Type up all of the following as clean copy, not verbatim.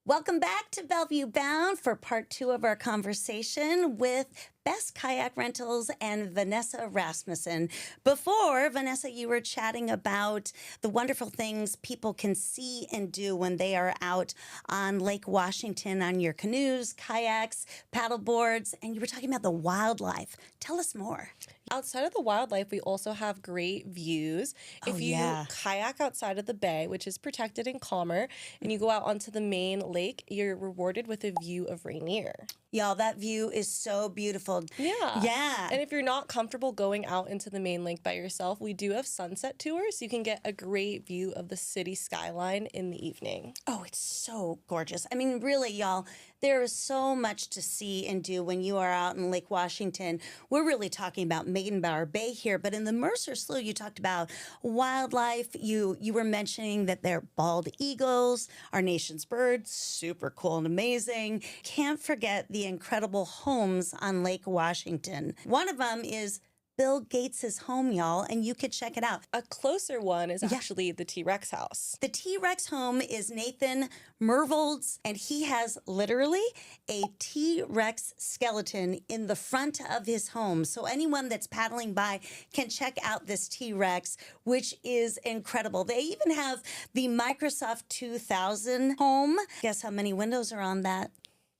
Welcome back to Bellevue Bound for part 2 of our conversation with Best Kayak Rentals and Vanessa Rasmusson. Before, Vanessa, you were chatting about the wonderful things people can see and do when they are out on Lake Washington on your canoes, kayaks, paddle boards, and you were talking about the wildlife. Tell us more. Outside of the wildlife, we also have great views. If you kayak outside of the bay, which is protected and calmer, and you go out onto the main lake, you're rewarded with a view of Rainier. Y'all, that view is so beautiful. Yeah. And if you're not comfortable going out into the main lake by yourself, we do have sunset tours. You can get a great view of the city skyline in the evening. Oh, it's so gorgeous. I mean, really, y'all, there is so much to see and do when you are out in Lake Washington. We're really talking about Meydenbauer Bay here, but in the Mercer Slough, you talked about wildlife. You were mentioning that they're bald eagles, our nation's birds, super cool and amazing. Can't forget the incredible homes on Lake Washington. One of them is Bill Gates' home, y'all, and you could check it out. A closer one is actually the T-Rex house. The T-Rex home is Nathan Mervold's, and he has literally a T-Rex skeleton in the front of his home. So anyone that's paddling by can check out this T-Rex, which is incredible. They even have the Microsoft 2000 home. Guess how many windows are on that?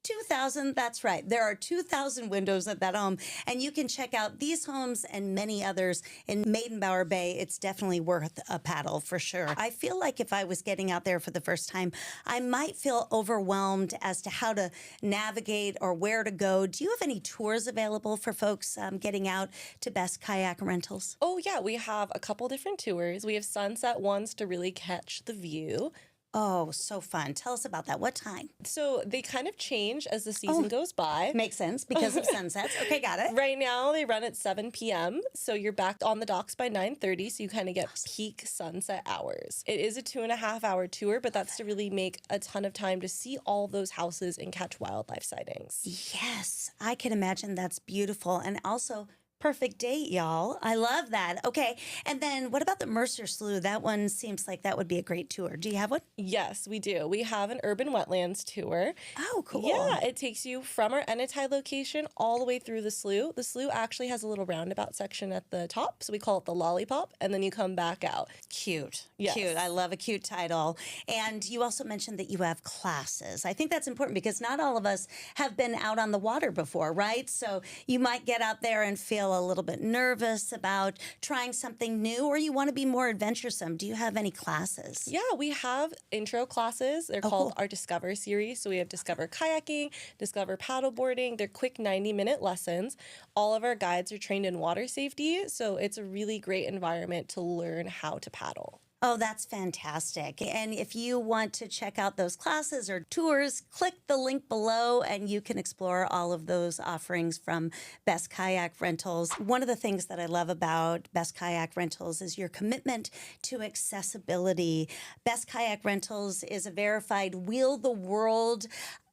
2,000, that's right. There are 2,000 windows at that home, and you can check out these homes and many others in Meydenbauer Bay. It's definitely worth a paddle for sure. I feel like if I was getting out there for the first time, I might feel overwhelmed as to how to navigate or where to go. Do you have any tours available for folks getting out to Best Kayak Rentals? Oh, yeah. We have a couple different tours. We have sunset ones to really catch the view. Oh, so fun. Tell us about that. What time? So they kind of change as the season goes by. Makes sense because of sunsets. Okay, got it. Right now they run at 7 p.m. So you're back on the docks by 9:30. So you kind of get peak sunset hours. It is a 2.5-hour tour, but that's to really make a ton of time to see all those houses and catch wildlife sightings. Yes, I can imagine that's beautiful. And also, perfect date, y'all. I love that. Okay. And then what about the Mercer Slough? That one seems like that would be a great tour. Do you have one? Yes, we do. We have an urban wetlands tour. Oh, cool. Yeah, it takes you from our Enetai location all the way through the slough. The slough actually has a little roundabout section at the top, so we call it the Lollipop, and then you come back out. Cute. Yes. Cute. I love a cute title. And you also mentioned that you have classes. I think that's important because not all of us have been out on the water before, right? So you might get out there and feel a little bit nervous about trying something new, or you want to be more adventuresome. Do you have any classes? Yeah, we have intro classes. They're called our Discover series. So we have Discover Kayaking, Discover Paddleboarding. They're quick 90-minute lessons. All of our guides are trained in water safety, so it's a really great environment to learn how to paddle. Oh, that's fantastic. And if you want to check out those classes or tours, click the link below and you can explore all of those offerings from Best Kayak Rentals. One of the things that I love about Best Kayak Rentals is your commitment to accessibility. Best Kayak Rentals is a verified Wheel the World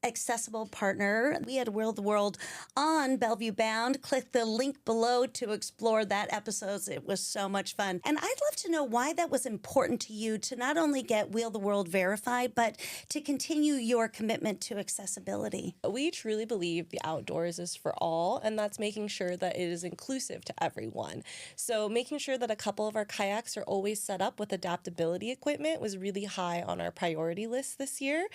accessible partner. We had Wheel the World on Bellevue Bound. Click the link below to explore that episode. It was so much fun. And I'd love to know why that was important to you to not only get Wheel the World verified, but to continue your commitment to accessibility. We truly believe the outdoors is for all, and that's making sure that it is inclusive to everyone. So making sure that a couple of our kayaks are always set up with adaptability equipment was really high on our priority list this year.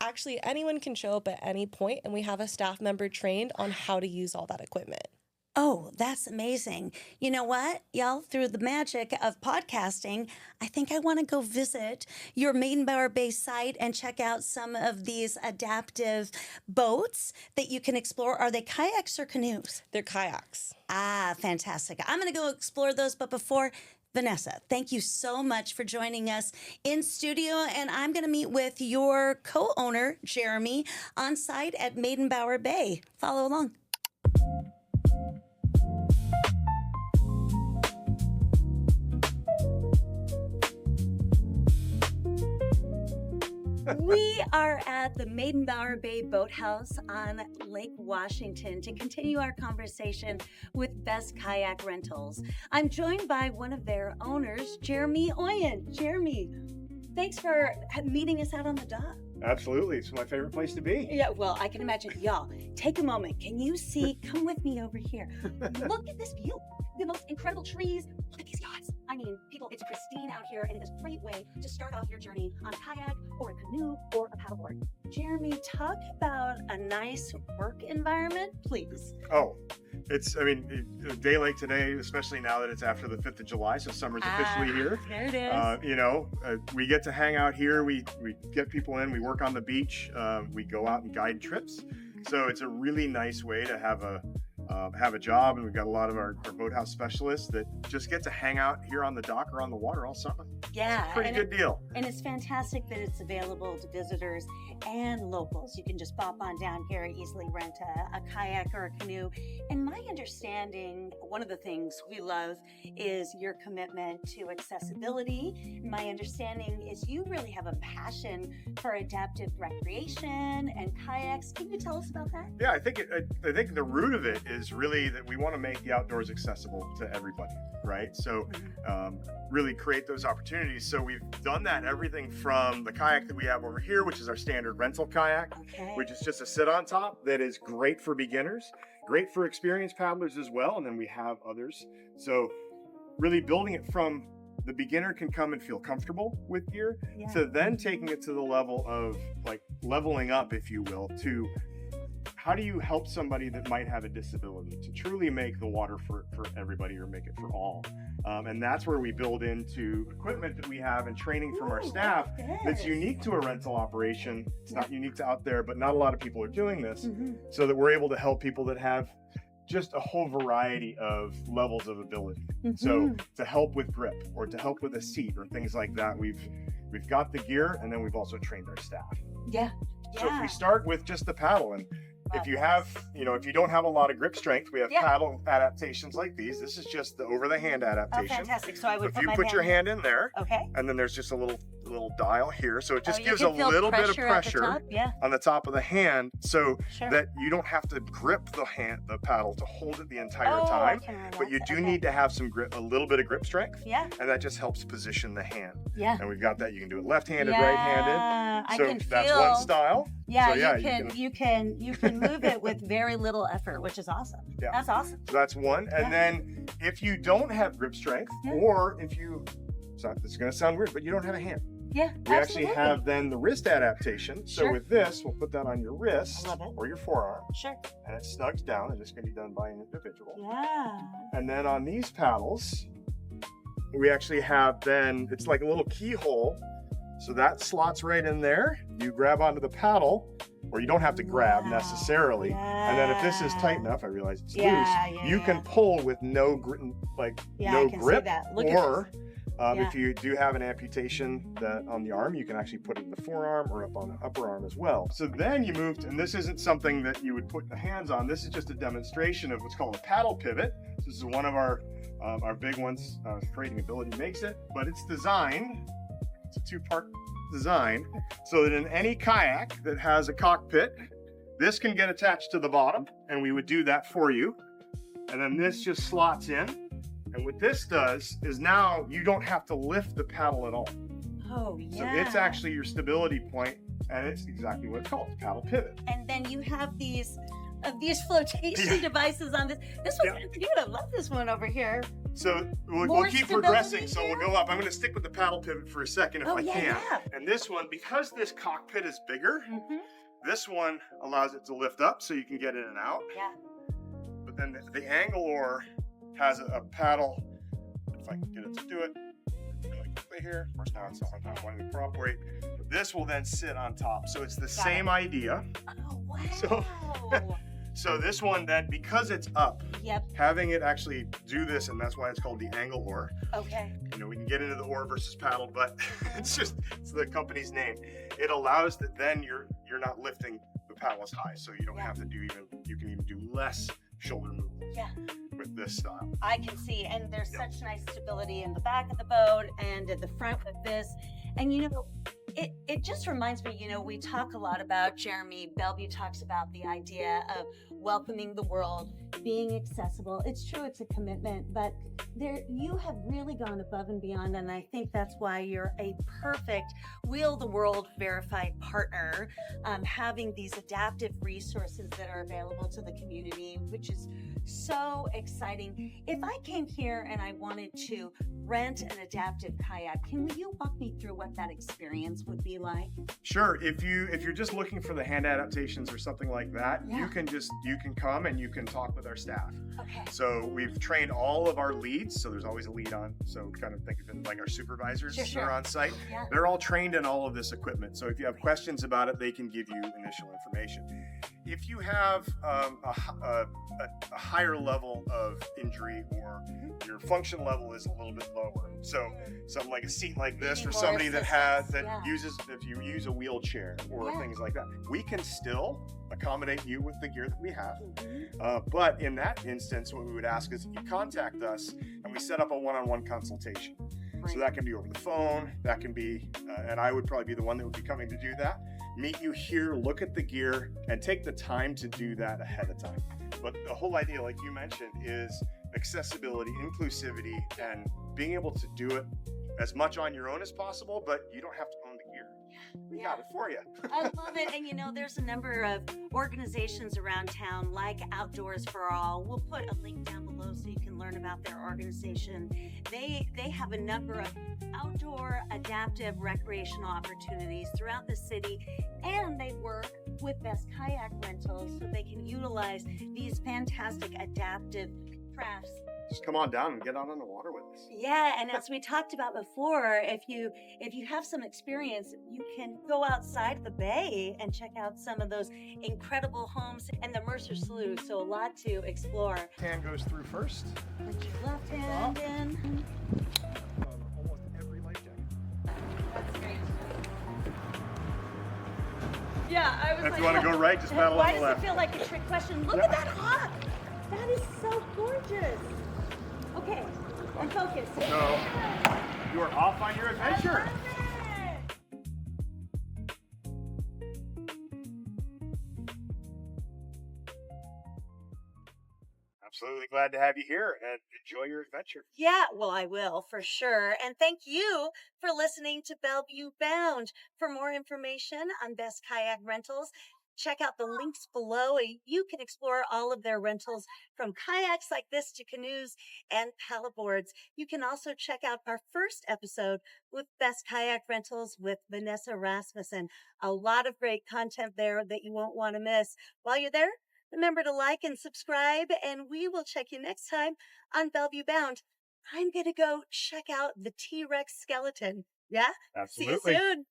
Actually, anyone can show up at any point, and we have a staff member trained on how to use all that equipment. Oh, that's amazing. You know what, y'all, through the magic of podcasting, I think I want to go visit your Meydenbauer Bay site and check out some of these adaptive boats that you can explore. Are they kayaks or canoes? They're kayaks. Ah, fantastic. I'm going to go explore those, but before... Vanessa, thank you so much for joining us in studio, and I'm going to meet with your co-owner, Jeremy, on site at Meydenbauer Bay. Follow along. We are at the Meydenbauer Bay Boat House on Lake Washington to continue our conversation with Best Kayak Rentals. I'm joined by one of their owners, Jeremy Oyan. Jeremy, thanks for meeting us out on the dock. Absolutely. It's my favorite place to be. Yeah, well, I can imagine. Y'all, take a moment. Can you see? Come with me over here. Look at this view. The most incredible trees. Look at these yachts. I mean, people, it's pristine out here, and it is a great way to start off your journey on a kayak or a canoe or a paddleboard. Jeremy, talk about a nice work environment, please. Oh, a day like today, especially now that it's after the 5th of July, so summer's officially here. There it is. We get to hang out here. We get people in. We work on the beach. We go out and guide trips. So it's a really nice way to have a job, and we've got a lot of our boathouse specialists that just get to hang out here on the dock or on the water all summer. Yeah, it's a pretty good deal. And it's fantastic that it's available to visitors and locals. You can just pop on down here, easily rent a kayak or a canoe. And my understanding, one of the things we love is your commitment to accessibility. My understanding is you really have a passion for adaptive recreation and kayaks. Can you tell us about that? Yeah, I think the root of it is really that we want to make the outdoors accessible to everybody, right? So really create those opportunities. So we've done that, everything from the kayak that we have over here, which is our standard rental kayak, which is just a sit on top that is great for beginners, great for experienced paddlers as well, and then we have others. So really building it from the beginner can come and feel comfortable with gear, to then taking it to the level of like leveling up, if you will, to how do you help somebody that might have a disability to truly make the water for everybody or make it for all? And that's where we build into equipment that we have and training from our staff that's unique to a rental operation. It's not unique to out there, but not a lot of people are doing this, so that we're able to help people that have just a whole variety of levels of ability. So to help with grip or to help with a seat or things like that, we've got the gear, and then we've also trained our staff. So if we start with just the paddle, and if you have, if you don't have a lot of grip strength, we have paddle adaptations like these. This is just the over-the-hand adaptation. Oh, fantastic. So I would put your hand in there, okay, and then there's just a little dial here, so it just gives a little bit of pressure on the top of the hand, so that you don't have to grip the paddle to hold it the entire time, but you do need to have some grip, a little bit of grip strength, and that just helps position the hand. And we've got that. You can do it left-handed, right-handed. So that's one style. You can move it with very little effort, which is awesome. That's awesome. So that's one. And then if you don't have grip strength, or if you, this is going to sound weird, but you don't have a hand. We actually have then the wrist adaptation. So with this, we'll put that on your wrist or your forearm. And it snugs down, and it's going to be done by an individual. And then on these paddles, we actually have then, it's like a little keyhole. So that slots right in there. You grab onto the paddle, or you don't have to grab necessarily. And then if this is tight enough, I realize it's loose, you can pull with no grip, or if you do have an amputation on the arm, you can actually put it in the forearm or up on the upper arm as well. So then you moved, and this isn't something that you would put the hands on. This is just a demonstration of what's called a paddle pivot. This is one of our big ones. Creating Ability makes it, but it's designed. It's a two-part design, so that in any kayak that has a cockpit, this can get attached to the bottom, and we would do that for you. And then this just slots in. And what this does is now you don't have to lift the paddle at all. So it's actually your stability point, and it's exactly what it's called, it's paddle pivot. And then you have these flotation devices on this. This one's pretty good. I love this one over here. So we'll keep progressing. So we'll go up. I'm going to stick with the paddle pivot for a second if I can. And this one, because this cockpit is bigger, this one allows it to lift up so you can get in and out. But then the angle oar has a paddle, if I can get it to do it really quickly here. Of course, now it's not wanting to prop weight. But this will then sit on top. So it's the same idea. Oh, wow. So this one then, because it's up, having it actually do this, and that's why it's called the angle oar. We can get into the oar versus paddle, but it's the company's name. It allows that then you're not lifting the paddle as high, so you don't have to you can even do less shoulder movement with this style. I can see, and there's such nice stability in the back of the boat and at the front with this. And it just reminds me, we talk a lot about, Jeremy, Bellevue talks about the idea of welcoming the world, being accessible. It's true, it's a commitment, but you have really gone above and beyond, and I think that's why you're a perfect Wheel the World verified partner, having these adaptive resources that are available to the community, which is so exciting. If I came here and I wanted to rent an adaptive kayak, can you walk me through what that experience would be like? Sure. If you're just looking for the hand adaptations or something like that, you can come and you can talk with our staff. Okay. So we've trained all of our leads. So there's always a lead on. So kind of think of it like our supervisors that are on site. Yeah. They're all trained in all of this equipment. So if you have questions about it, they can give you initial information. If you have a higher level of injury or your function level is a little bit lower, so something like a seat like this for somebody uses, if you use a wheelchair or things like that, we can still accommodate you with the gear that we have. But in that instance, what we would ask is if you contact us and we set up a one-on-one consultation. So that can be over the phone, that can be, and I would probably be the one that would be coming to do that. Meet you here, look at the gear, and take the time to do that ahead of time. But the whole idea, like you mentioned, is accessibility, inclusivity, and being able to do it as much on your own as possible, but you don't have to own the gear. We got it for you. I love it. And there's a number of organizations around town like Outdoors for All. We'll put a link down below so you can learn about their organization. They have a number of outdoor adaptive recreational opportunities throughout the city, and they work with Best Kayak Rentals so they can utilize these fantastic adaptive crafts. Just come on down and get out on the water with us. Yeah, and as we talked about before, if you have some experience, you can go outside the bay and check out some of those incredible homes and the Mercer Slough. So a lot to explore. Hand goes through first. Put your left hand in. Almost every life jacket. That's great. Yeah, I was If you want to go right, just paddle Why on the does it left. feel like a trick question? Look at that hawk. That is so gorgeous. Okay, I'm focused. So you are off on your adventure. Absolutely glad to have you here and enjoy your adventure. Yeah, well, I will for sure. And thank you for listening to Bellevue Bound. For more information on Best Kayak Rentals, check out the links below. You can explore all of their rentals from kayaks like this to canoes and paddleboards. You can also check out our first episode with Best Kayak Rentals with Vanessa Rasmusson. A lot of great content there that you won't want to miss. While you're there, remember to like and subscribe, and we will check you next time on Bellevue Bound. I'm going to go check out the T-Rex skeleton. Yeah? Absolutely. See you soon.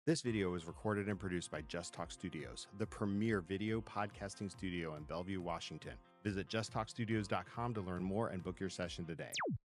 This video was recorded and produced by Just Talk Studios, the premier video podcasting studio in Bellevue, Washington. Visit justtalkstudios.com to learn more and book your session today.